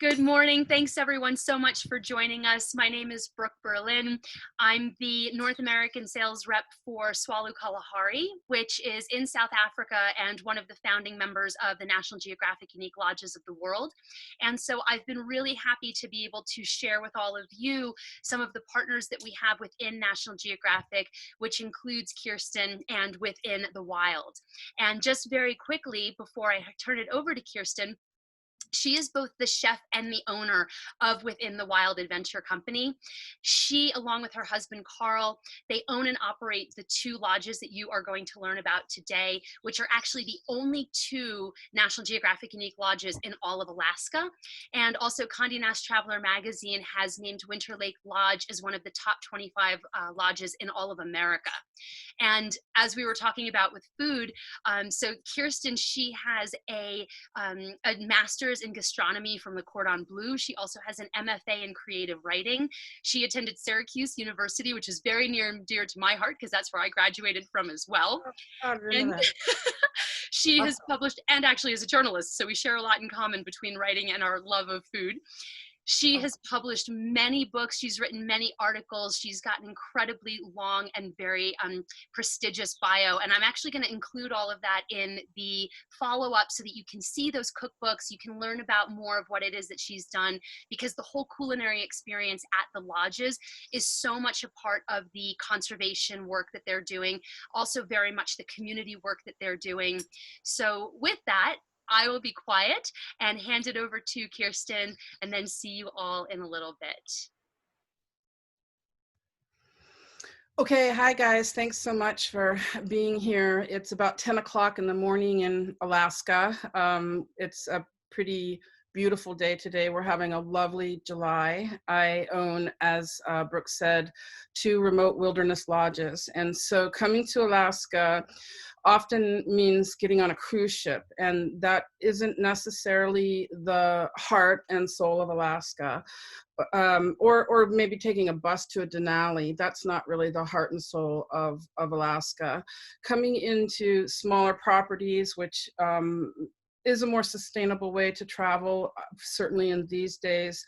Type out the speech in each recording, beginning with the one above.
Good morning. Thanks everyone so much for joining us. My name is Brooke Berlin. I'm the North American sales rep for Swallow Kalahari, which is in South Africa and one of the founding members of the National Geographic Unique Lodges of the World. And so I've been really happy to be able to share with all of you some of the partners that we have within National Geographic, which includes Kirsten and Within the Wild. And just very quickly, before I turn it over to Kirsten, she is both the chef and the owner of Within the Wild Adventure Company. She, along with her husband, Carl, they own and operate the two lodges that you are going to learn about today, which are actually the only two National Geographic Unique Lodges in all of Alaska. And also Condé Nast Traveler magazine has named Winterlake Lodge as one of the top 25 lodges in all of America. And as we were talking about with food, so Kirsten, she has a master's in gastronomy from the Cordon Bleu. She also has an MFA in creative writing. She attended Syracuse University, which is very near and dear to my heart because that's where I graduated from as well. Oh, I didn't know And that. she has Awesome. published, and actually is a journalist, so we share a lot in common between writing and our love of food. She has published many books. She's written many articles. She's got an incredibly long and very prestigious bio. And I'm actually going to include all of that in the follow-up so that you can see those cookbooks. You can learn about more of what it is that she's done, because the whole culinary experience at the lodges is so much a part of the conservation work that they're doing, also very much the community work that they're doing. So with that, I will be quiet and hand it over to Kirsten, and then see you all in a little bit. Okay, hi guys. Thanks so much for being here. It's about 10 o'clock in the morning in Alaska. It's a pretty beautiful day today. We're having a lovely July. I own, as Brooke said, two remote wilderness lodges. And so coming to Alaska often means getting on a cruise ship, and that isn't necessarily the heart and soul of Alaska. Or maybe taking a bus to a Denali. That's not really the heart and soul of Alaska. Coming into smaller properties, which is a more sustainable way to travel, certainly in these days,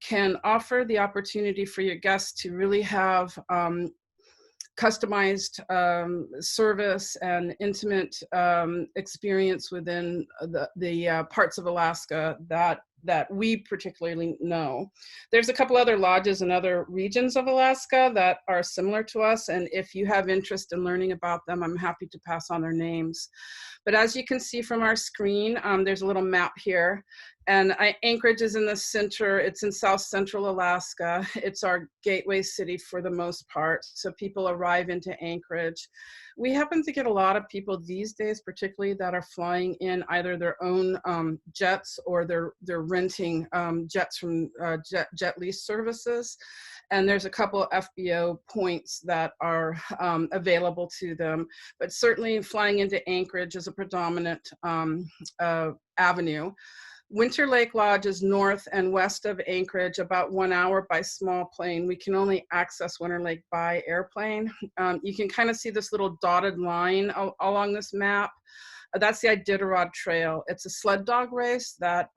can offer the opportunity for your guests to really have customized service and intimate experience within the parts of Alaska that we particularly know. There's a couple other lodges in other regions of Alaska that are similar to us, and if you have interest in learning about them, I'm happy to pass on their names. But as you can see from our screen, there's a little map here, and Anchorage is in the center. It's in South Central Alaska. It's our gateway city for the most part, so people arrive into Anchorage. We happen to get a lot of people these days, particularly that are flying in either their own jets, or they're renting jets from jet lease services. And there's a couple of FBO points that are available to them. But certainly flying into Anchorage is a predominant avenue. Winterlake Lodge is north and west of Anchorage, about 1 hour by small plane. We can only access Winterlake by airplane. You can kind of see this little dotted line along this map. That's the Iditarod Trail. It's a sled dog race that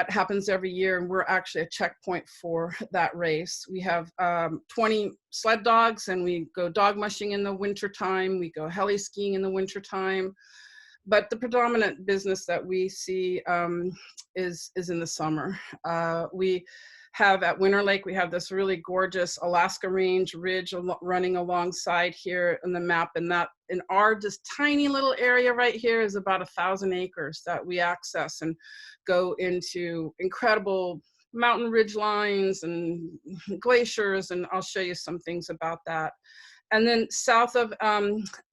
happens every year, and we're actually a checkpoint for that race. We have 20 sled dogs, and we go dog mushing in the wintertime. We go heli skiing in the wintertime. But the predominant business that we see is in the summer. We have at Winterlake, we have this really gorgeous Alaska Range ridge running alongside here in the map, and that in our just tiny little area right here is about 1,000 acres that we access and go into incredible mountain ridge lines and glaciers, and I'll show you some things about that. And then south of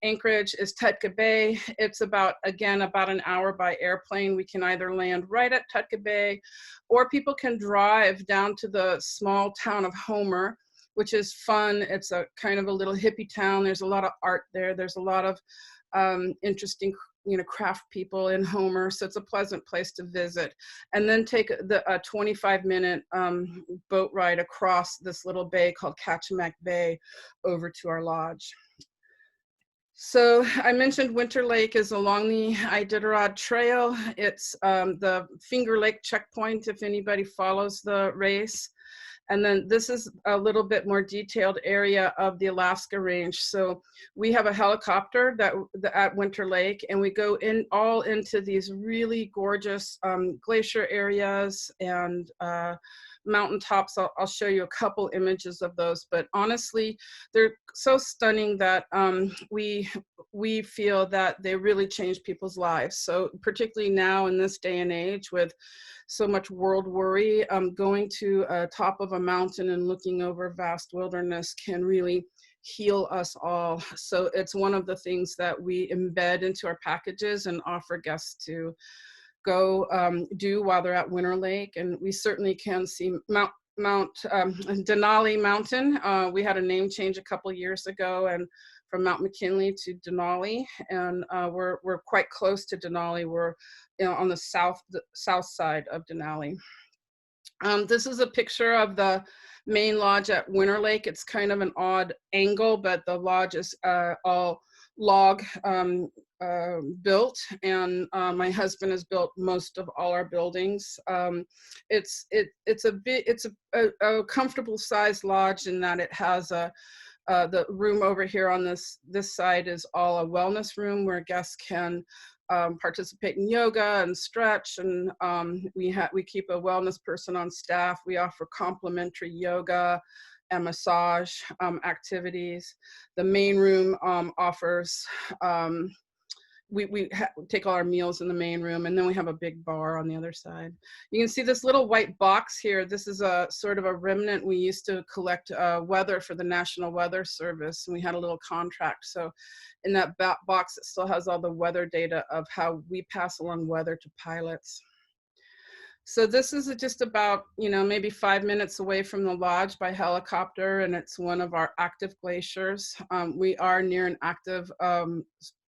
Anchorage is Tutka Bay. It's about an hour by airplane. We can either land right at Tutka Bay, or people can drive down to the small town of Homer, which is fun. It's a kind of a little hippie town. There's a lot of art there. There's a lot of interesting craft people in Homer, so it's a pleasant place to visit. And then take a 25-minute boat ride across this little bay called Kachemak Bay over to our lodge. So I mentioned Winterlake is along the Iditarod Trail. It's the Finger Lake checkpoint if anybody follows the race. And then this is a little bit more detailed area of the Alaska Range. So we have a helicopter at Winterlake, and we go in all into these really gorgeous glacier areas and mountaintops. I'll show you a couple images of those, but honestly, they're so stunning that we feel that they really change people's lives. So particularly now in this day and age with so much world worry, going to a top of a mountain and looking over vast wilderness can really heal us all. So it's one of the things that we embed into our packages and offer guests to go do while they're at Winterlake. And we certainly can see Mount Denali Mountain. We had a name change a couple years ago, and from Mount McKinley to Denali, and we're quite close to Denali. We're on the south side of Denali. This is a picture of the main lodge at Winterlake. It's kind of an odd angle, but the lodge is all log built, and my husband has built most of all our buildings. It's a comfortable sized lodge in that it has the room over here on this side is all a wellness room where guests can participate in yoga and stretch, and we keep a wellness person on staff. We offer complimentary yoga and massage activities. The main room offers we take all our meals in the main room, and then we have a big bar on the other side. You can see this little white box here. This is a sort of a remnant. We used to collect weather for the National Weather Service, and we had a little contract. So in that box, it still has all the weather data of how we pass along weather to pilots. So this is just about, maybe 5 minutes away from the lodge by helicopter, and it's one of our active glaciers. We are near an active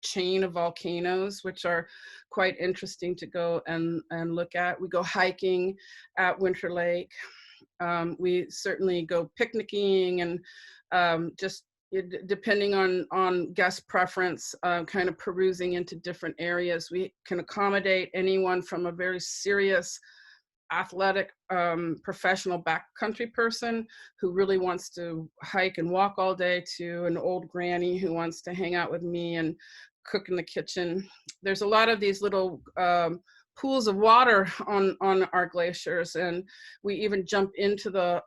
chain of volcanoes, which are quite interesting to go and look at. We go hiking at Winterlake. We certainly go picnicking, and just depending on guest preference, kind of perusing into different areas. We can accommodate anyone from a very serious athletic professional backcountry person who really wants to hike and walk all day to an old granny who wants to hang out with me and cook in the kitchen. There's a lot of these little pools of water on our glaciers, and we even jump into the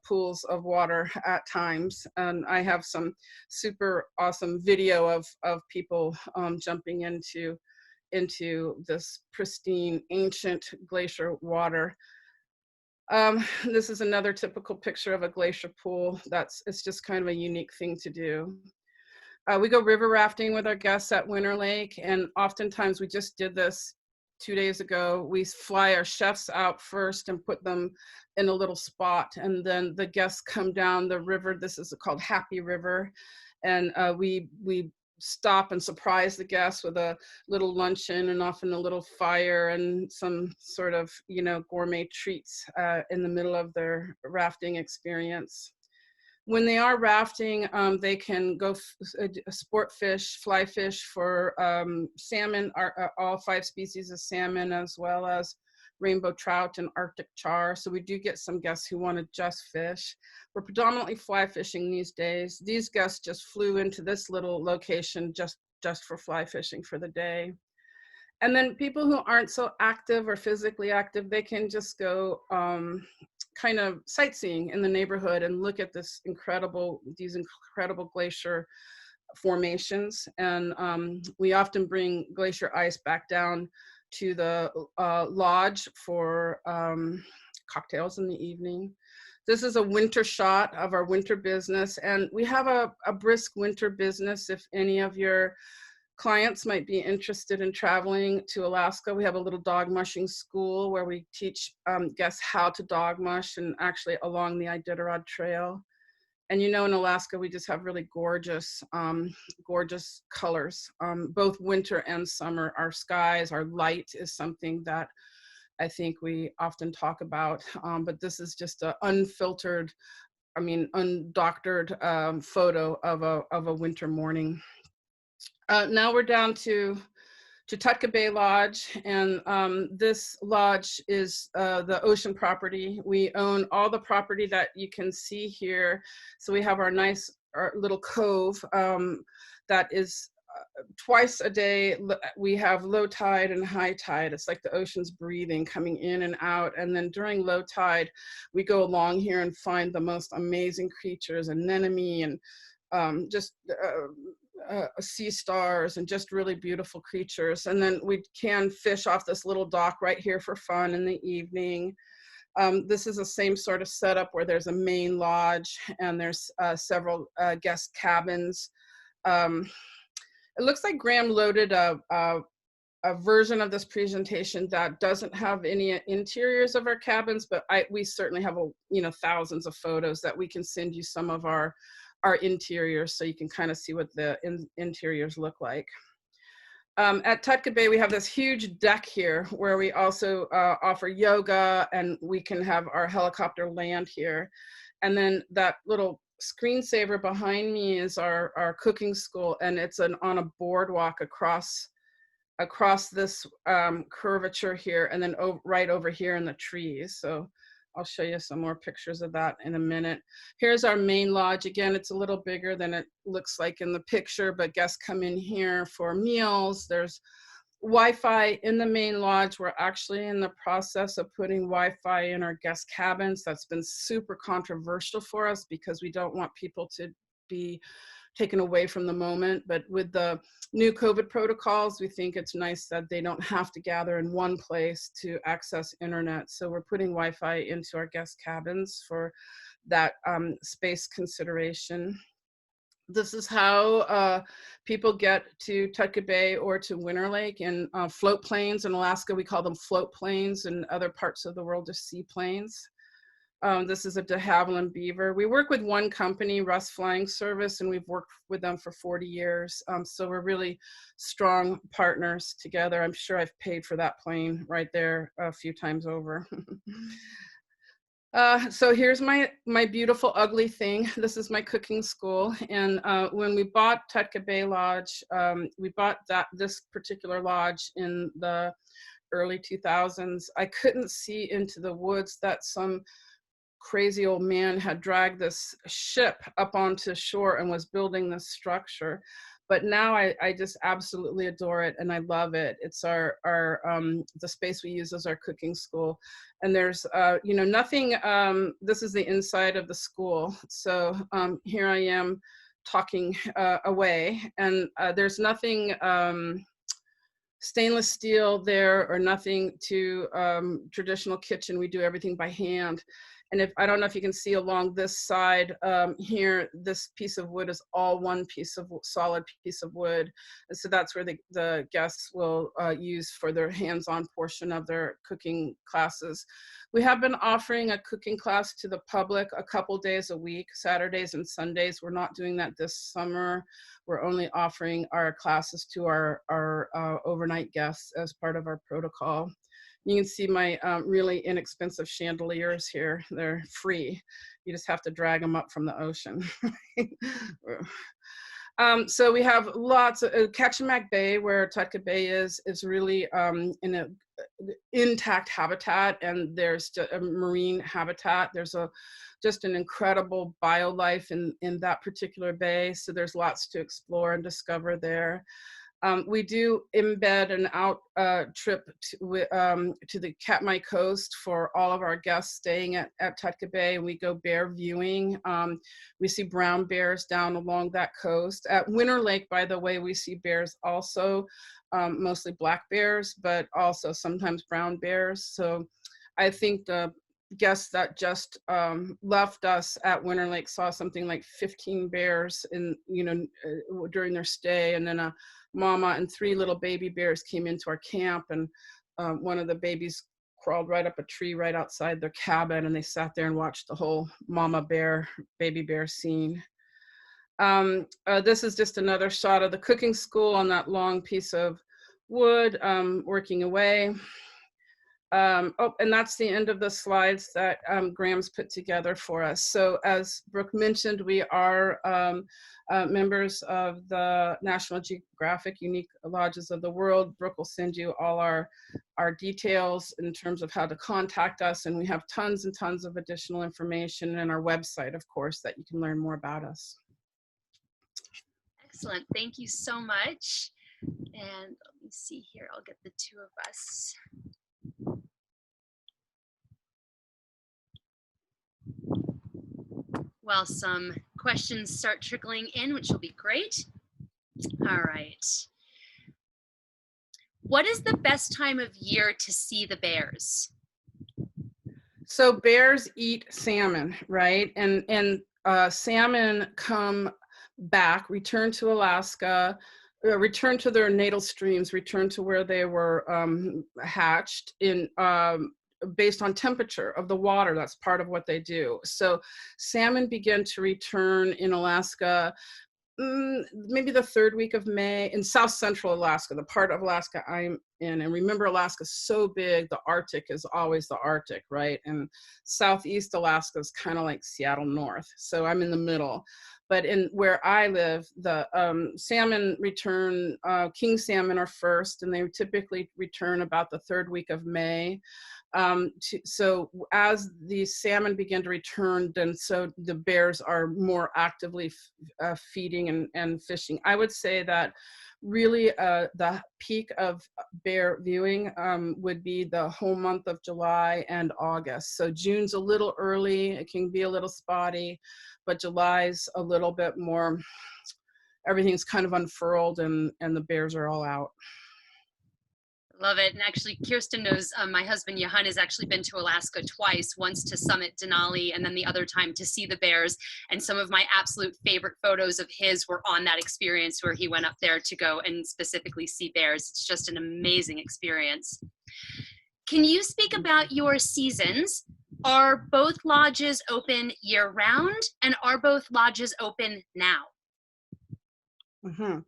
pools of water at times. And I have some super awesome video of people jumping into this pristine ancient glacier water. This is another typical picture of a glacier pool. It's just kind of a unique thing to do. We go river rafting with our guests at Winterlake, and oftentimes we just did this 2 days ago. We fly our chefs out first and put them in a little spot, and then the guests come down the river. This is called Happy River, and we stop and surprise the guests with a little luncheon and often a little fire and some sort of gourmet treats in the middle of their rafting experience. When they are rafting, they can go sport fish, fly fish for salmon, all 5 species of salmon, as well as rainbow trout and Arctic char. So we do get some guests who want to just fish. We're predominantly fly fishing these days. These guests just flew into this little location just for fly fishing for the day. And then people who aren't so active or physically active, they can just go kind of sightseeing in the neighborhood and look at these incredible glacier formations. And we often bring glacier ice back down to the lodge for cocktails in the evening. This is a winter shot of our winter business, and we have a brisk winter business. If any of your clients might be interested in traveling to Alaska, we have a little dog mushing school where we teach guests how to dog mush, and actually along the Iditarod Trail. And in Alaska, we just have really gorgeous, gorgeous colors, both winter and summer. Our skies, our light is something that I think we often talk about, but this is just an unfiltered, undoctored photo of a winter morning. Now we're down to Tutka Bay Lodge, and this lodge is the ocean property. We own all the property that you can see here. So we have our little cove that is twice a day. We have low tide and high tide. It's like the ocean's breathing, coming in and out. And then during low tide, we go along here and find the most amazing creatures, anemone and just sea stars and just really beautiful creatures. And then we can fish off this little dock right here for fun in the evening. This is the same sort of setup where there's a main lodge and there's several guest cabins. Um, it looks like Graham loaded a version of this presentation that doesn't have any interiors of our cabins, but we certainly have thousands of photos that we can send you some of our interiors so you can kind of see what the interiors look like. At Tutka Bay, we have this huge deck here where we also offer yoga, and we can have our helicopter land here. And then that little screensaver behind me is our cooking school, and it's on a boardwalk across this curvature here, and then right over here in the trees. So I'll show you some more pictures of that in a minute. Here's our main lodge. Again, it's a little bigger than it looks like in the picture, but guests come in here for meals. There's Wi-Fi in the main lodge. We're actually in the process of putting Wi-Fi in our guest cabins. That's been super controversial for us because we don't want people to be taken away from the moment. But with the new COVID protocols, we think it's nice that they don't have to gather in one place to access internet. So we're putting Wi-Fi into our guest cabins for that space consideration. This is how people get to Tutka Bay or to Winterlake in float planes. In Alaska, we call them float planes. In other parts of the world, are seaplanes. This is a de Havilland Beaver. We work with one company, Russ Flying Service, and we've worked with them for 40 years. So we're really strong partners together. I'm sure I've paid for that plane right there a few times over. So here's my beautiful ugly thing. This is my cooking school. And when we bought Tutka Bay Lodge, we bought this particular lodge in the early 2000s. I couldn't see into the woods that some crazy old man had dragged this ship up onto shore and was building this structure. But now I just absolutely adore it and I love it. It's the space we use as our cooking school. And there's nothing, this is the inside of the school. So here I am talking away, and there's nothing stainless steel there or nothing to traditional kitchen. We do everything by hand. And I don't know if you can see along this side here, this piece of wood is all one solid piece of wood. And so that's where the guests will use for their hands-on portion of their cooking classes. We have been offering a cooking class to the public a couple days a week, Saturdays and Sundays. We're not doing that this summer. We're only offering our classes to our overnight guests as part of our protocol. You can see my really inexpensive chandeliers here. They're free. You just have to drag them up from the ocean. So we have lots of Kachemak Bay, where Tutka Bay is really in an intact habitat, and there's a marine habitat. There's just an incredible biolife in that particular bay. So there's lots to explore and discover there. We do embed an out trip to the Katmai Coast for all of our guests staying at Tutka Bay. We go bear viewing. We see brown bears down along that coast. At Winterlake, by the way, we see bears also, mostly black bears, but also sometimes brown bears. So I think the guests that just left us at Winterlake saw something like 15 bears during their stay, and then a mama and 3 little baby bears came into our camp, and one of the babies crawled right up a tree right outside their cabin, and they sat there and watched the whole mama bear, baby bear scene. This is just another shot of the cooking school on that long piece of wood, working away. Oh, and that's the end of the slides that Graham's put together for us. So as Brooke mentioned, we are members of the National Geographic Unique Lodges of the World. Brooke will send you all our details in terms of how to contact us. And we have tons and tons of additional information in our website, of course, that you can learn more about us. Excellent. Thank you so much. And let me see here. I'll get the two of us. While some questions start trickling in, which will be great. All right. What is the best time of year to see the bears? So bears eat salmon, right? And salmon come back, return to Alaska, return to their natal streams, return to where they were hatched in based on temperature of the water. That's part of what they do. So salmon begin to return in Alaska maybe the third week of May in South Central Alaska, the part of Alaska I'm in. And remember, Alaska's so big, the Arctic is always the Arctic, right? And Southeast Alaska is kind of like Seattle North. So I'm in the middle. But in where I live, the salmon return, king salmon are first, and they typically return about the third week of May. So as the salmon begin to return, then so the bears are more actively feeding and fishing. I would say that really the peak of bear viewing would be the whole month of July and August. So June's a little early, it can be a little spotty, but July's a little bit more, everything's kind of unfurled and the bears are all out. Love it. And actually, Kirsten knows my husband, Johan, has actually been to Alaska twice, once to summit Denali and then the other time to see the bears. And some of my absolute favorite photos of his were on that experience where he went up there to go and specifically see bears. It's just an amazing experience. Can you speak about your seasons? Are both lodges open year round, and are both lodges open now? Mm-hmm.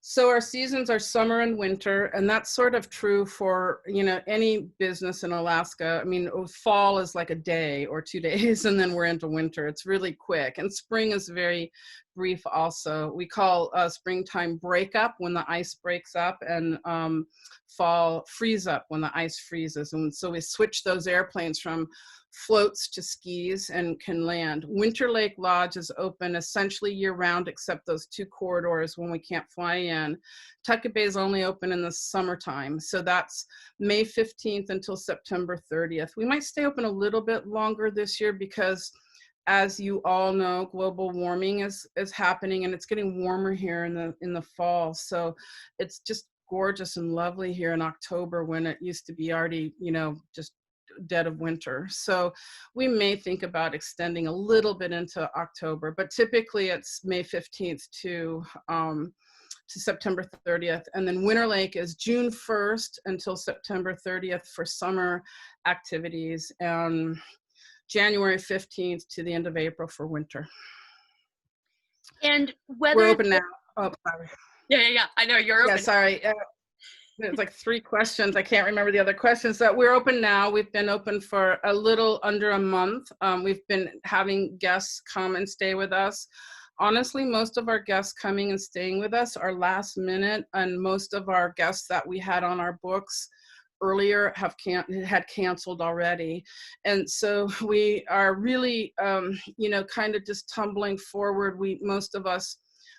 So our seasons are summer and winter, and that's sort of true for, you know, any business in Alaska. I mean, fall is like a day or 2 days, and then we're into winter. It's really quick. And spring is very brief also. We call springtime breakup when the ice breaks up, and fall freeze up when the ice freezes. And so we switch those airplanes from floats to skis and can land. Winterlake Lodge is open essentially year-round except those 2 corridors when we can't fly in. Tutka Bay is only open in the summertime, so that's May 15th until September 30th. We might stay open a little bit longer this year because, as you all know, global warming is happening, and it's getting warmer here in the fall. So it's just gorgeous and lovely here in October when it used to be already, you know, just dead of winter. So we may think about extending a little bit into October, but typically it's May 15th to September 30th. And then Winterlake is June 1st until September 30th for summer activities, and January 15th to the end of April for winter. And whether we're open now. Oh, sorry. Yeah. I know you're open. Yeah, sorry. There's like 3 questions. I can't remember the other questions. So we're open now. We've been open for a little under a month. We've been having guests come and stay with us. Honestly, most of our guests coming and staying with us are last minute, and most of our guests that we had on our books earlier had canceled already. And so we are really, you know, kind of just tumbling forward. Most of us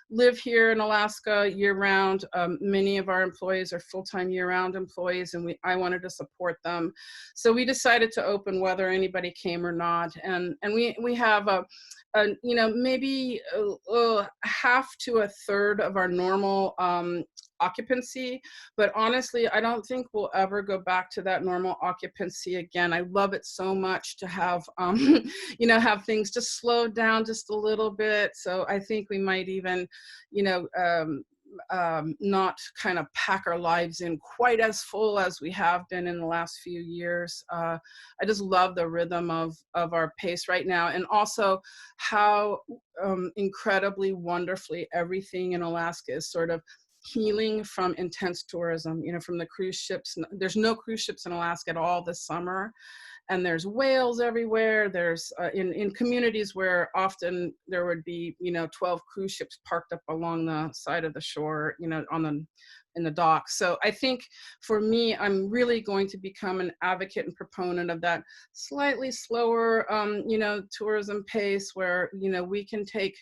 live here in Alaska year-round. Many of our employees are full-time year-round employees, and I wanted to support them. So we decided to open whether anybody came or not. And we have you know, maybe half to a third of our normal occupancy, but honestly, I don't think we'll ever go back to that normal occupancy again. I love it so much to have, you know, have things just slow down just a little bit. So I think we might even, you know, not kind of pack our lives in quite as full as we have been in the last few years. I just love the rhythm of our pace right now, and also how incredibly wonderfully everything in Alaska is sort of healing from intense tourism, from the cruise ships. There's no cruise ships in Alaska at all this summer, and there's whales everywhere. There's in communities where often there would be 12 cruise ships parked up along the side of the shore, on the in the dock. So I think for me, I'm really going to become an advocate and proponent of that slightly slower, tourism pace where we can take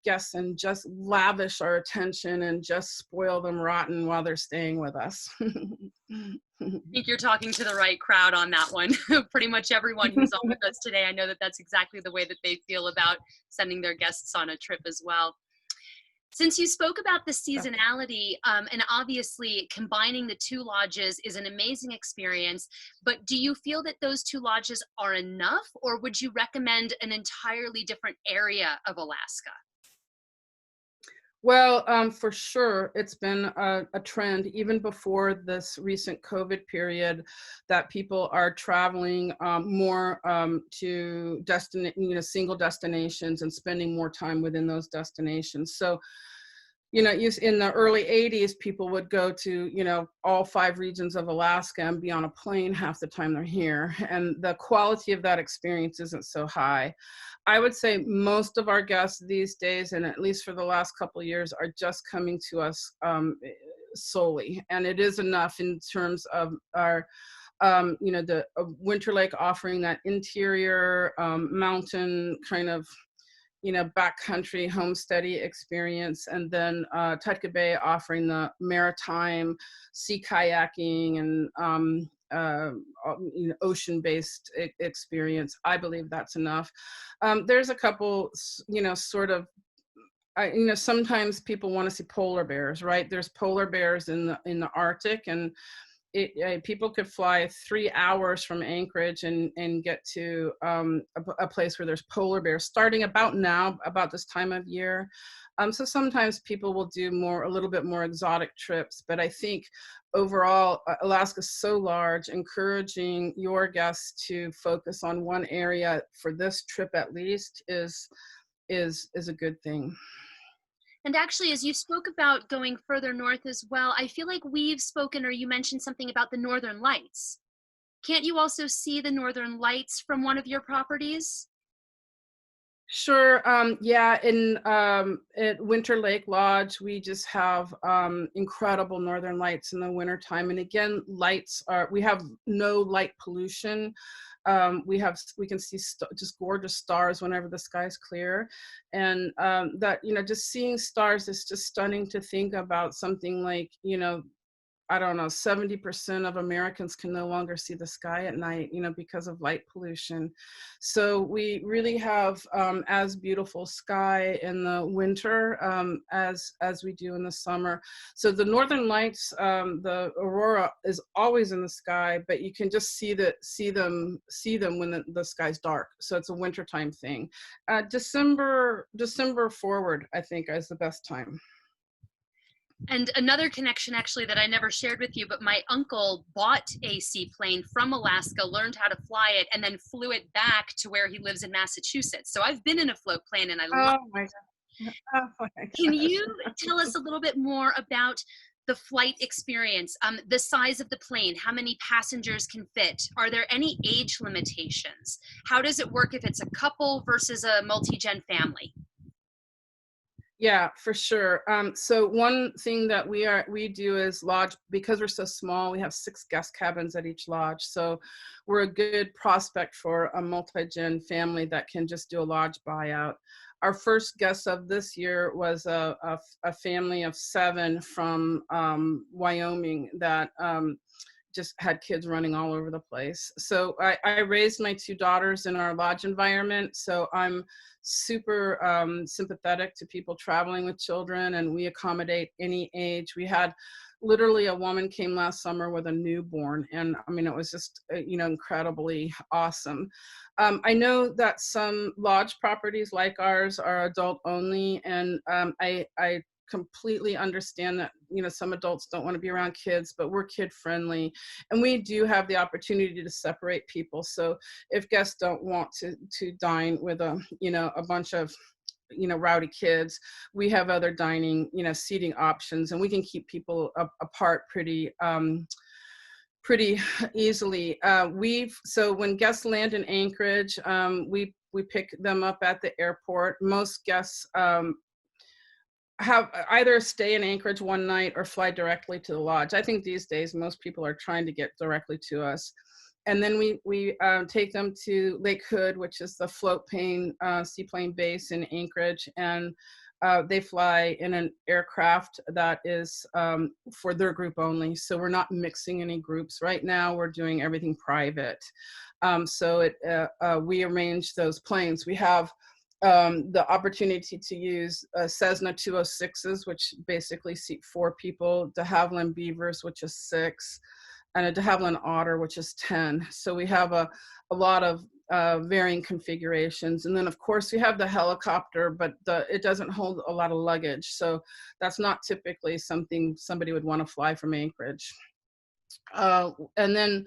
guests and just lavish our attention and just spoil them rotten while they're staying with us. I think you're talking to the right crowd on that one. Pretty much everyone who's on with us today, I know that that's exactly the way that they feel about sending their guests on a trip as well. Since you spoke about the seasonality, and obviously combining the two lodges is an amazing experience, but do you feel that those two lodges are enough, or would you recommend an entirely different area of Alaska? Well, for sure, it's been a trend even before this recent COVID period that people are traveling more to single destinations and spending more time within those destinations. So, in the early 80s, people would go to, all 5 regions of Alaska and be on a plane half the time they're here. And the quality of that experience isn't so high. I would say most of our guests these days, and at least for the last couple of years, are just coming to us solely. And it is enough in terms of our the Winterlake offering that interior mountain kind of backcountry homesteady experience, and then Tutka Bay offering the maritime sea kayaking and ocean-based experience. I believe that's enough. There's a couple, sort of. Sometimes people want to see polar bears, right? There's polar bears in the Arctic, and people could fly 3 hours from Anchorage and get to a place where there's polar bears starting about this time of year. So sometimes people will do a little bit more exotic trips, but I think overall, Alaska is so large, encouraging your guests to focus on one area for this trip at least is a good thing. And actually, as you spoke about going further north as well, I feel like we've spoken, or you mentioned something about the Northern Lights. Can't you also see the Northern Lights from one of your properties? Sure. Yeah. At Winterlake Lodge, we just have incredible northern lights in the wintertime. And again, we have no light pollution. We can see just gorgeous stars whenever the sky's clear. And just seeing stars is just stunning to think about. Something like, I don't know, 70% of Americans can no longer see the sky at night, because of light pollution. So we really have as beautiful sky in the winter as we do in the summer. So the northern lights, the aurora is always in the sky, but you can just see them when the sky's dark. So it's a wintertime thing. December forward, I think, is the best time. And another connection actually that I never shared with you, but my uncle bought a seaplane from Alaska, learned how to fly it, and then flew it back to where he lives in Massachusetts. So I've been in a float plane and I love Oh my God. Oh my Can gosh. you tell us a little bit more about the flight experience, the size of the plane, how many passengers can fit? Are there any age limitations? How does it work if it's a couple versus a multi-gen family? Yeah, for sure. So one thing that we do is lodge, because we're so small, we have 6 guest cabins at each lodge. So we're a good prospect for a multi-gen family that can just do a lodge buyout. Our first guest of this year was a family of 7 from Wyoming that just had kids running all over the place. So I raised my 2 daughters in our lodge environment. So I'm super sympathetic to people traveling with children, and we accommodate any age. We had literally a woman came last summer with a newborn, and I mean, it was just, incredibly awesome. I know that some lodge properties like ours are adult only, and I completely understand that some adults don't want to be around kids, but we're kid friendly, and we do have the opportunity to separate people. So if guests don't want to dine with a bunch of rowdy kids, we have other dining, seating options, and we can keep people apart pretty easily. So when guests land in Anchorage, we pick them up at the airport. Most guests have either stay in Anchorage one night or fly directly to the lodge. I think these days most people are trying to get directly to us. And then we take them to Lake Hood, which is the seaplane base in Anchorage, and they fly in an aircraft that is for their group only. So we're not mixing any groups. Right now, we're doing everything private. We arrange those planes. We have the opportunity to use Cessna 206s, which basically seat 4 people, de Havilland Beavers, which is 6, and a de Havilland Otter, which is 10. So we have a lot of varying configurations. And then of course we have the helicopter, but it doesn't hold a lot of luggage. So that's not typically something somebody would want to fly from Anchorage. And then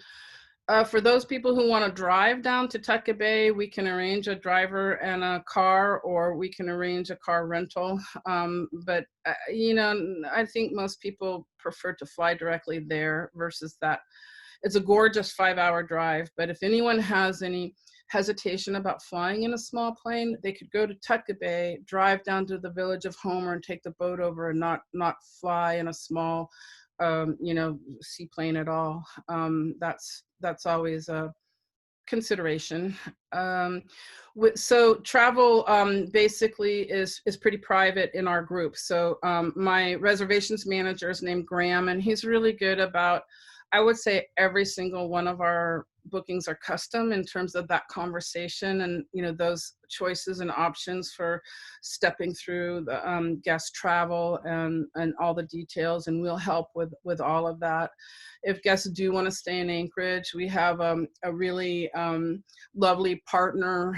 for those people who want to drive down to Tutka Bay, we can arrange a driver and a car, or we can arrange a car rental. But I think most people prefer to fly directly there versus that. It's a gorgeous 5-hour drive, but if anyone has any hesitation about flying in a small plane, they could go to Tutka Bay, drive down to the village of Homer and take the boat over, and not fly in a small seaplane at all. That's always a consideration. So travel basically is pretty private in our group. So my reservations manager is named Graham, and he's really good about, I would say every single one of our bookings are custom in terms of that conversation and those choices and options for stepping through the guest travel and all the details, and we'll help with all of that. If guests do want to stay in Anchorage, we have a really lovely partner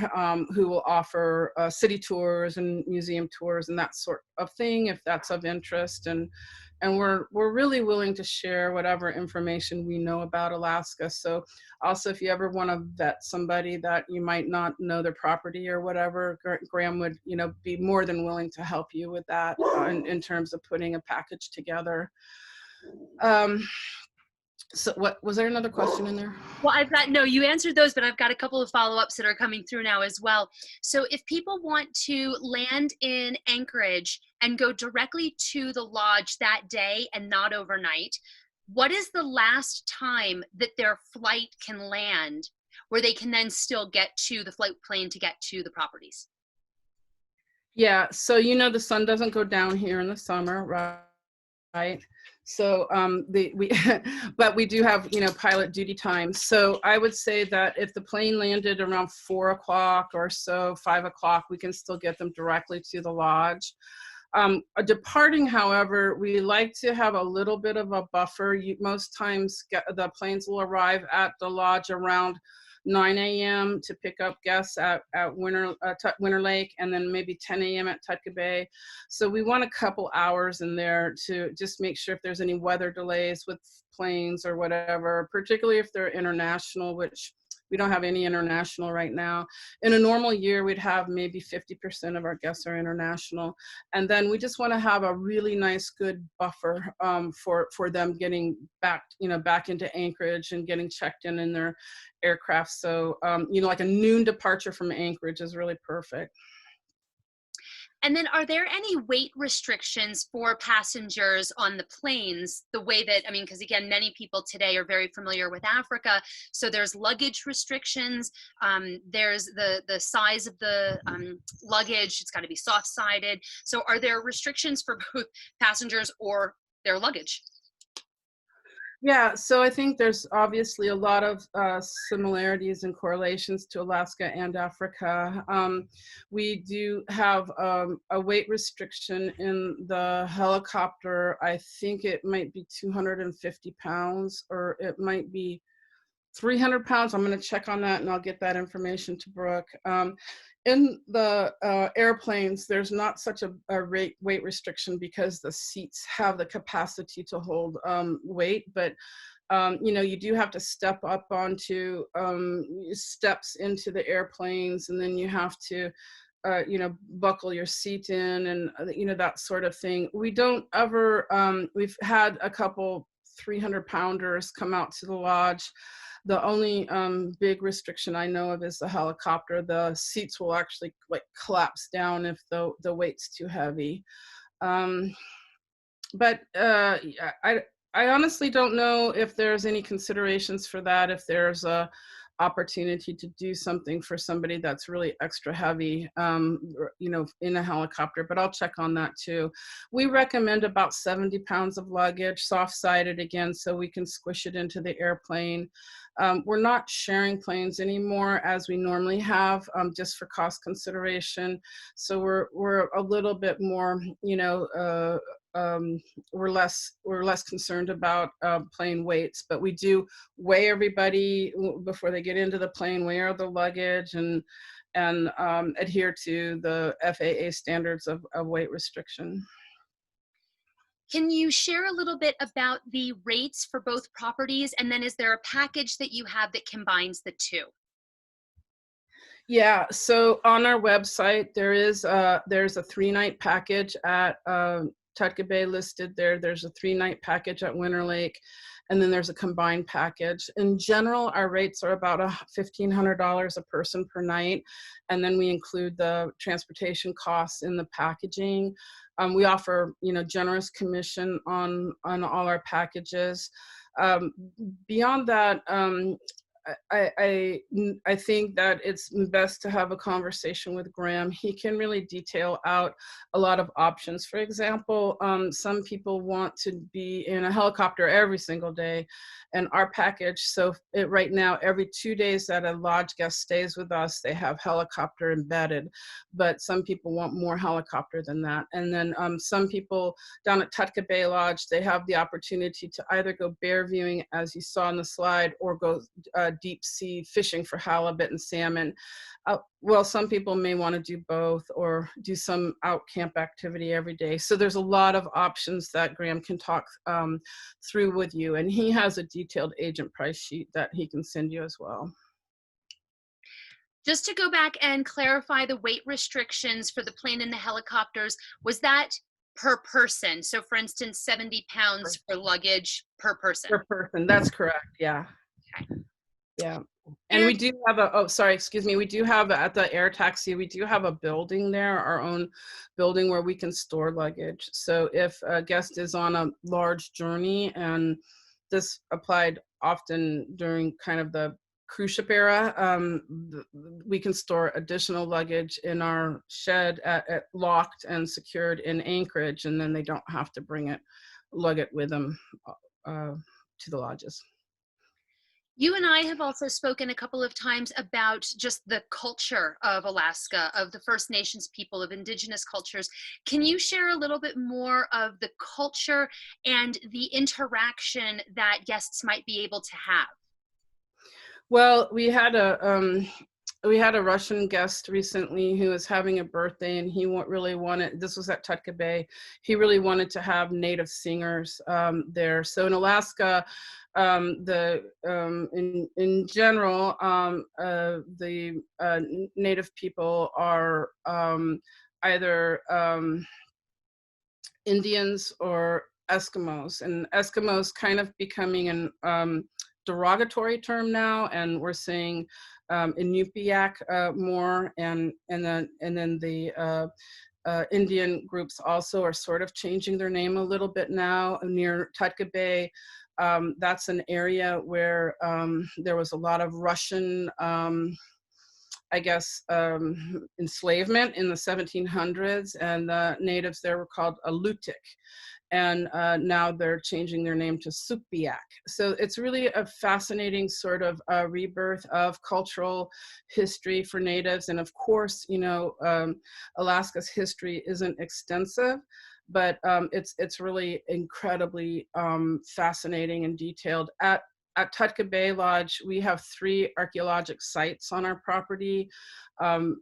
who will offer city tours and museum tours and that sort of thing if that's of interest. And we're really willing to share whatever information we know about Alaska. So also, if you ever want to vet somebody that you might not know their property or whatever, Graham would be more than willing to help you with that in terms of putting a package together. So what was there another question in there? Well, you answered those, but I've got a couple of follow-ups that are coming through now as well. So if people want to land in Anchorage and go directly to the lodge that day and not overnight, what is the last time that their flight can land where they can then still get to the flight plane to get to the properties? Yeah, so the sun doesn't go down here in the summer, right? So but we do have pilot duty times. So I would say that if the plane landed around 4 o'clock or so, 5 o'clock, we can still get them directly to the lodge. Departing, however, we like to have a little bit of a buffer. Most times the planes will arrive at the lodge around 9 a.m. to pick up guests at Winterlake, and then maybe 10 a.m. at Tutka Bay. So we want a couple hours in there to just make sure if there's any weather delays with planes or whatever, particularly if they're international, which we don't have any international right now. In a normal year, we'd have maybe 50% of our guests are international. And then we just want to have a really nice, good buffer for them getting back into Anchorage and getting checked in their aircraft. So, like a noon departure from Anchorage is really perfect. And then are there any weight restrictions for passengers on the planes? The way that, because again, many people today are very familiar with Africa. So there's luggage restrictions. There's the size of the luggage. It's got to be soft-sided. So are there restrictions for both passengers or their luggage? Yeah, so I think there's obviously a lot of similarities and correlations to Alaska and Africa. We do have a weight restriction in the helicopter. I think it might be 250 pounds, or it might be 300 pounds. I'm going to check on that and I'll get that information to Brooke. In the airplanes, there's not such a weight restriction because the seats have the capacity to hold weight, but you do have to step up onto steps into the airplanes, and then you have to buckle your seat in, and that sort of thing. We don't ever. We've had a couple 300-pounders come out to the lodge. The only big restriction I know of is the helicopter. The seats will actually like collapse down if the weight's too heavy. Um, but yeah, I honestly don't know if there's any considerations for that, if there's a opportunity to do something for somebody that's really extra heavy, in a helicopter, but I'll check on that too. We recommend about 70 pounds of luggage, soft-sided again, so we can squish it into the airplane. We're not sharing planes anymore as we normally have, just for cost consideration. So we're a little bit more, we're less concerned about plane weights, but we do weigh everybody before they get into the plane, weigh all the luggage, and adhere to the FAA standards of weight restriction. Can you share a little bit about the rates for both properties? And then is there a package that you have that combines the two? Yeah, so on our website, there's a 3-night package at Tutka Bay listed there. There's a 3-night package at Winterlake, and then there's a combined package. In general, our rates are about $1,500 a person per night, and then we include the transportation costs in the packaging. We offer, generous commission on all our packages. Um, Beyond that, I think that it's best to have a conversation with Graham. He can really detail out a lot of options. For example, some people want to be in a helicopter every single day, and our package, so right now, every 2 days that a lodge guest stays with us, they have helicopter embedded, but some people want more helicopter than that. And then some people down at Tutka Bay Lodge, they have the opportunity to either go bear viewing, as you saw in the slide, or go deep sea fishing for halibut and salmon. Well, some people may want to do both, or do some out camp activity every day. So there's a lot of options that Graham can talk through with you, and he has a detailed agent price sheet that he can send you as well. Just to go back and clarify the weight restrictions for the plane and the helicopters, was that per person? So for instance, 70 pounds for luggage per person. Per person, that's correct, yeah. Okay. Yeah. And we do have we do have at the air taxi, we do have a building there, our own building where we can store luggage. So if a guest is on a large journey, and this applied often during kind of the cruise ship era, we can store additional luggage in our shed at locked and secured in Anchorage, and then they don't have to lug it with them to the lodges. You and I have also spoken a couple of times about just the culture of Alaska, of the First Nations people, of indigenous cultures. Can you share a little bit more of the culture and the interaction that guests might be able to have? Well, we had a Russian guest recently who was having a birthday, and he really wanted, this was at Tutka Bay, he really wanted to have native singers there. So in Alaska, in general, the native people are either Indians or Eskimos, and Eskimos kind of becoming an derogatory term now, and we're seeing Inupiaq more, and then the Indian groups also are sort of changing their name a little bit now. Near Tutka Bay, that's an area where there was a lot of Russian, enslavement in the 1700s, and the natives there were called Alutiiq. And now they're changing their name to Sukpiaq. So it's really a fascinating sort of rebirth of cultural history for natives. And of course, Alaska's history isn't extensive, but it's really incredibly fascinating and detailed. At Tutka Bay Lodge, we have 3 archaeologic sites on our property,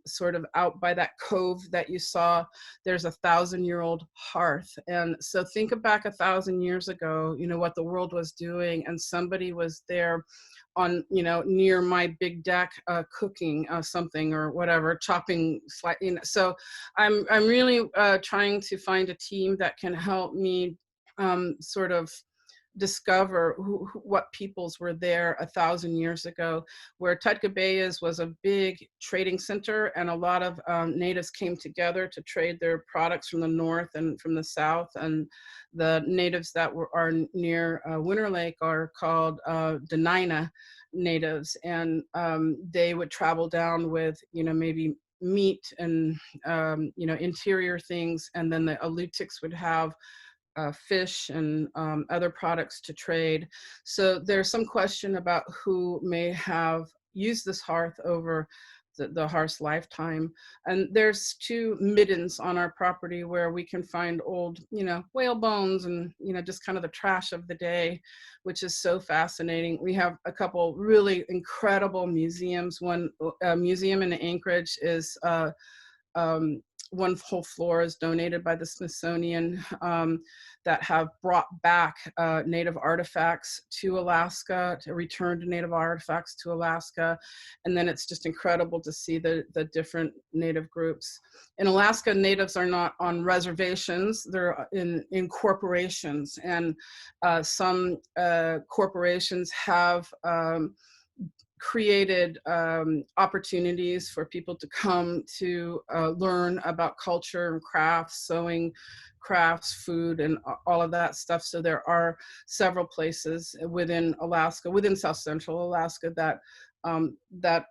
sort of out by that cove that you saw. There's a 1,000-year-old hearth. And so think back 1,000 years ago, what the world was doing, and somebody was there on, near my big deck, cooking something or whatever, chopping so I'm really trying to find a team that can help me sort of discover what peoples were there 1,000 years ago. Where Tutka Bay was a big trading center, and a lot of natives came together to trade their products from the north and from the south. And the natives that are near Winterlake are called Denina natives, and they would travel down with, maybe meat and interior things, and then the Alutiiks would have fish and other products to trade. So there's some question about who may have used this hearth over the hearth's lifetime. And there's 2 middens on our property where we can find old, whale bones and, just kind of the trash of the day, which is so fascinating. We have a couple really incredible museums. One museum in Anchorage is one whole floor is donated by the Smithsonian, that have brought back native artifacts to Alaska, to return to native artifacts to Alaska. And then it's just incredible to see the different native groups. In Alaska, natives are not on reservations, they're in corporations. And some corporations have created opportunities for people to come to learn about culture and crafts, sewing, crafts, food, and all of that stuff. So there are several places within Alaska, within South Central Alaska, that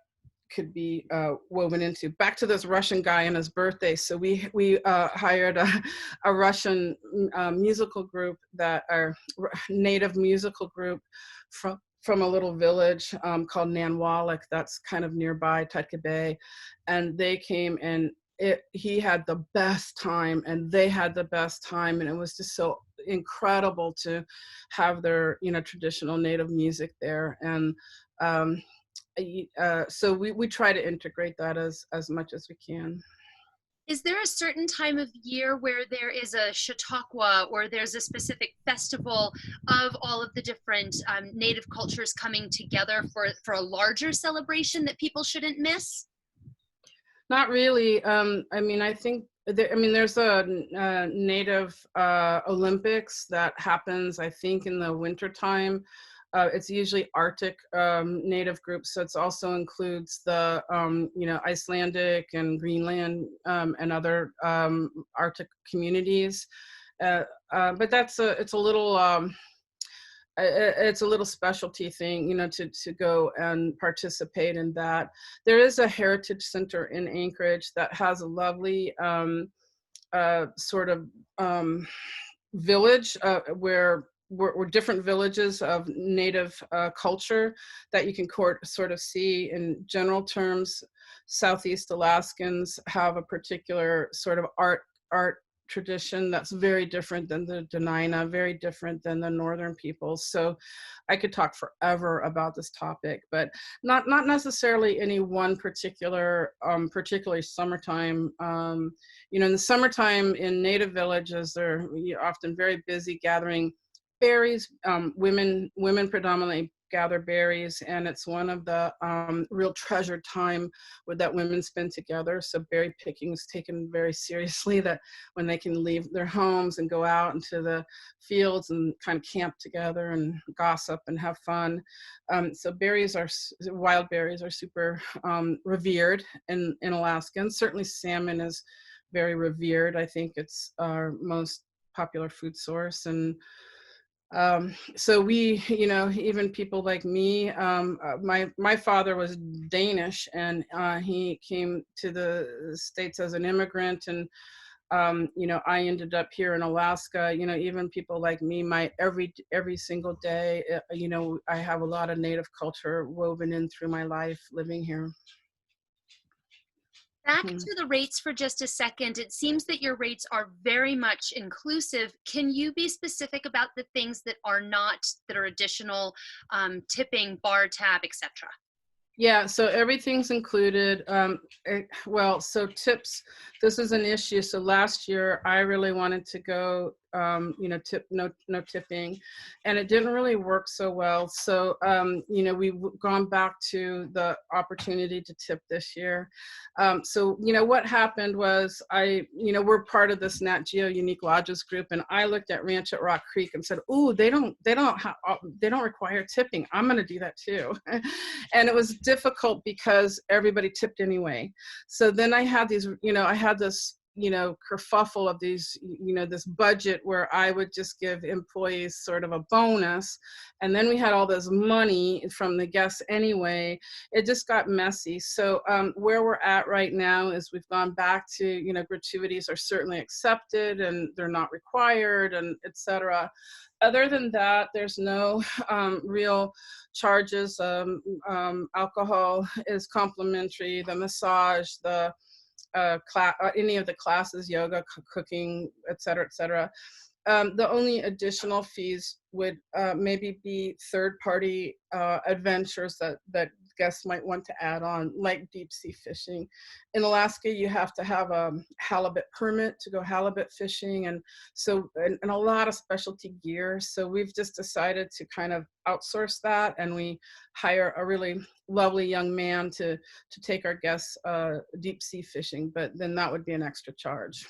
could be woven into. Back to this Russian guy and his birthday. So we hired a Russian musical group, that are native musical group from a little village called Nanwalek, that's kind of nearby Tutka Bay. And they came, and he had the best time, and they had the best time. And it was just so incredible to have their, traditional native music there. And so we try to integrate that as much as we can. Is there a certain time of year where there is a Chautauqua, or there's a specific festival of all of the different native cultures coming together for a larger celebration that people shouldn't miss? Not really. I think there's a native Olympics that happens, I think, in the wintertime. It's usually Arctic native groups, so it also includes the Icelandic and Greenland and other Arctic communities. But it's a little it's a little specialty thing, to go and participate in that. There is a heritage center in Anchorage that has a lovely sort of village where we're different villages of native culture that you can sort of see. In general terms, Southeast Alaskans have a particular sort of art tradition that's very different than the Denina, very different than the northern peoples. So I could talk forever about this topic, but not necessarily any one particular, particularly summertime. In the summertime in native villages, they're often very busy gathering berries. Women predominantly gather berries, and it's one of the real treasured time that women spend together. So berry picking is taken very seriously, that when they can leave their homes and go out into the fields and kind of camp together and gossip and have fun. So wild berries are super revered in Alaska, and certainly salmon is very revered. I think it's our most popular food source. And so we, even people like me, my father was Danish, and he came to the States as an immigrant, and I ended up here in Alaska. Even people like me, every single day, I have a lot of native culture woven in through my life living here. Back to the rates for just a second. It seems that your rates are very much inclusive. Can you be specific about the things that are additional, tipping, bar tab, etc.? Yeah, so everything's included. So tips, this is an issue. So last year, I really wanted to go no tipping, and it didn't really work so well. So we've gone back to the opportunity to tip this year. So what happened was we're part of this Nat Geo Unique Lodges group, and I looked at Ranch at Rock Creek and said, "Ooh, they don't require tipping. I'm going to do that too." And it was difficult because everybody tipped anyway. So then I had this kerfuffle of these, this budget where I would just give employees sort of a bonus. And then we had all this money from the guests anyway. It just got messy. So where we're at right now is we've gone back to, gratuities are certainly accepted and they're not required, and et cetera. Other than that, there's no real charges. Alcohol is complimentary, the massage, the any of the classes, yoga, cooking, et cetera, et cetera. The only additional fees would maybe be third-party adventures that guests might want to add on, like deep sea fishing. In Alaska, you have to have a halibut permit to go halibut fishing, and a lot of specialty gear. So we've just decided to kind of outsource that, and we hire a really lovely young man to take our guests deep sea fishing, but then that would be an extra charge.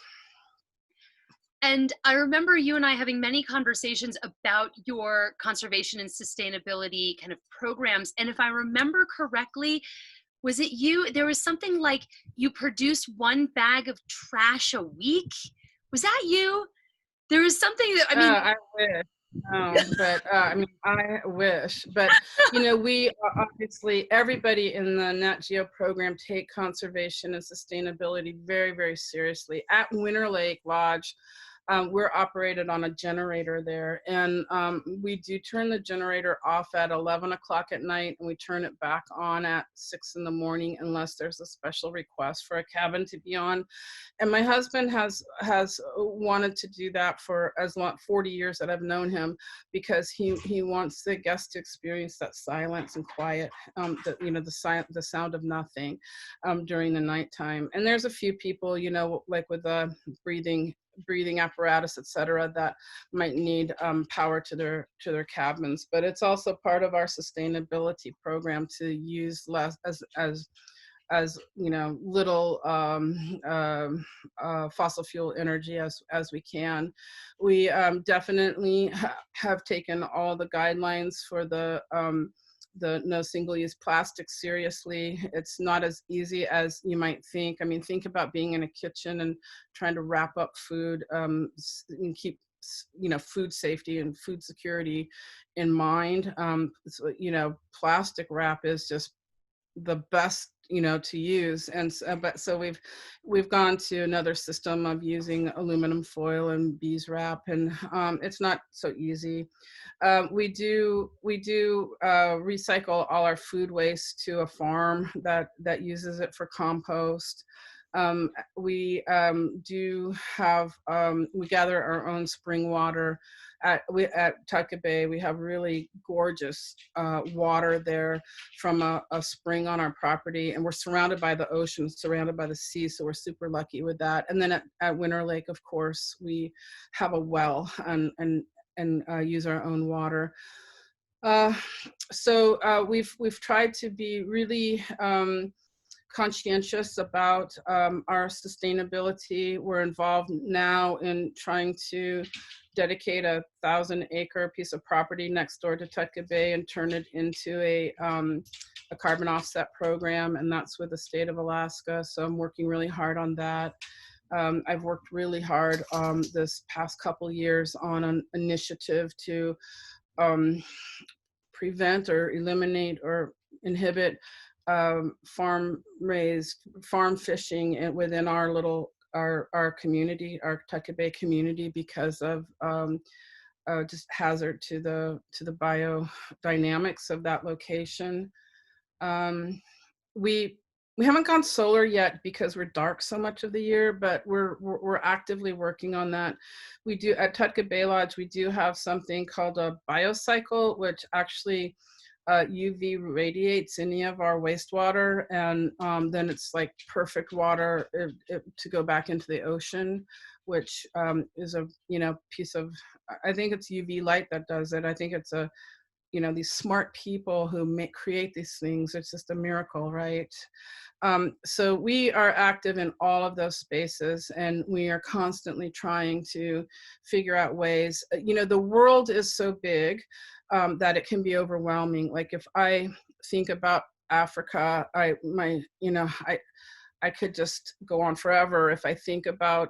And I remember you and I having many conversations about your conservation and sustainability kind of programs. And if I remember correctly, was it you? There was something like you produce one bag of trash a week. Was that you? There was something that, I wish. No, but I wish. But we obviously, everybody in the Nat Geo program take conservation and sustainability very, very seriously. At Winterlake Lodge, we're operated on a generator there, and we do turn the generator off at 11 o'clock at night, and we turn it back on at 6 in the morning unless there's a special request for a cabin to be on. And my husband has wanted to do that for 40 years that I've known him, because he wants the guests to experience that silence and quiet, the sound of nothing during the nighttime. And there's a few people, like with the breathing apparatus, et cetera, that might need power to their cabins. But it's also part of our sustainability program to use less as little fossil fuel energy as we can. We definitely have taken all the guidelines for the no single-use plastics seriously. It's not as easy as you might think. I mean, think about being in a kitchen and trying to wrap up food and keep food safety and food security in mind. Plastic wrap is just the best to use, and so we've gone to another system of using aluminum foil and beeswrap, and it's not so easy. We do recycle all our food waste to a farm that uses it for compost. We do have we gather our own spring water at Tutka Bay. We have really gorgeous water there from a spring on our property, and we're surrounded by the ocean, surrounded by the sea, so we're super lucky with that. And then at Winterlake, of course, we have a well and use our own water. So we've tried to be really conscientious about our sustainability. We're involved now in trying to dedicate a 1,000-acre piece of property next door to Tutka Bay and turn it into a carbon offset program, and that's with the state of Alaska. So I'm working really hard on that. I've worked really hard this past couple years on an initiative to prevent or eliminate or inhibit farm fishing within our community, our Tutka Bay community, because of just hazard to the biodynamics of that location. We haven't gone solar yet because we're dark so much of the year, but we're actively working on that. We do at Tutka Bay Lodge, we do have something called a biocycle, which actually UV radiates any of our wastewater, and then it's like perfect water to go back into the ocean, which is a piece of, I think it's UV light that does it. I think it's a, these smart people who create these things. It's just a miracle, right? So we are active in all of those spaces, and we are constantly trying to figure out ways. The world is so big that it can be overwhelming. Like if I think about Africa, I could just go on forever. If I think about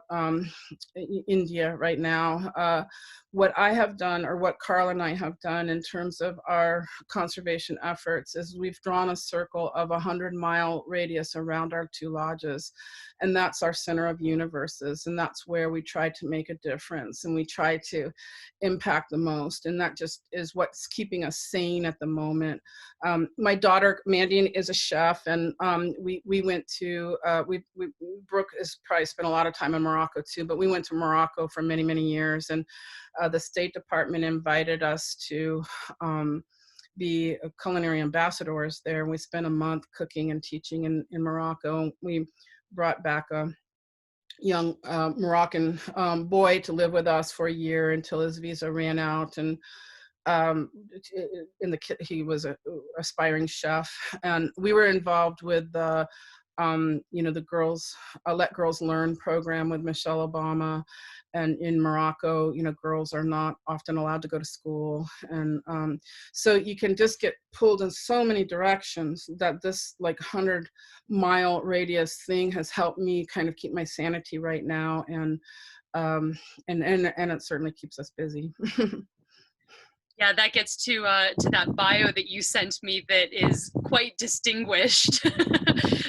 India right now, what I have done, or what Carl and I have done in terms of our conservation efforts, is we've drawn a circle of 100-mile radius around our 2 lodges. And that's our center of universes. And that's where we try to make a difference, and we try to impact the most. And that just is what's keeping us sane at the moment. My daughter Mandy is a chef, and we went to Brooke has probably spent a lot of time in Morocco too, but we went to Morocco for many years, and the State Department invited us to be culinary ambassadors there. We spent a month cooking and teaching in Morocco. We brought back a young Moroccan boy to live with us for a year until his visa ran out, and um, he was a aspiring chef, and we were involved with the girls Let Girls Learn program with Michelle Obama. And in Morocco, girls are not often allowed to go to school, and so you can just get pulled in so many directions. That this like 100-mile radius thing has helped me kind of keep my sanity right now, and it certainly keeps us busy. Yeah, that gets to that bio that you sent me that is quite distinguished,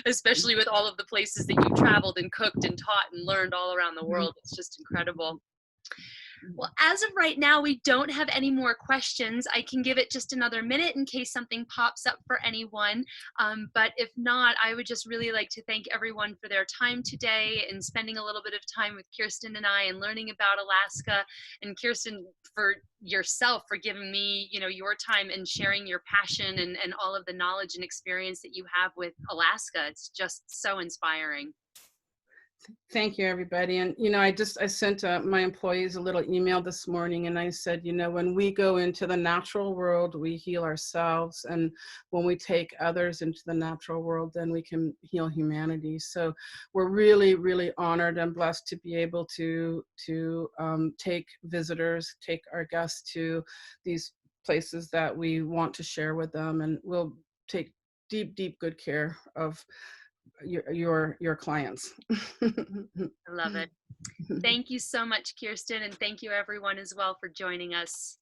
especially with all of the places that you've traveled and cooked and taught and learned all around the world. It's just incredible. Well, as of right now, we don't have any more questions. I can give it just another minute in case something pops up for anyone. But if not, I would just really like to thank everyone for their time today and spending a little bit of time with Kirsten and I and learning about Alaska. And Kirsten, for yourself, for giving me, your time and sharing your passion and all of the knowledge and experience that you have with Alaska. It's just so inspiring. Thank you, everybody. And, I sent my employees a little email this morning, and I said, when we go into the natural world, we heal ourselves. And when we take others into the natural world, then we can heal humanity. So we're really, really honored and blessed to be able to take visitors, take our guests to these places that we want to share with them. And we'll take deep good care of your clients. I love it. Thank you so much, Kirsten, and thank you everyone as well for joining us.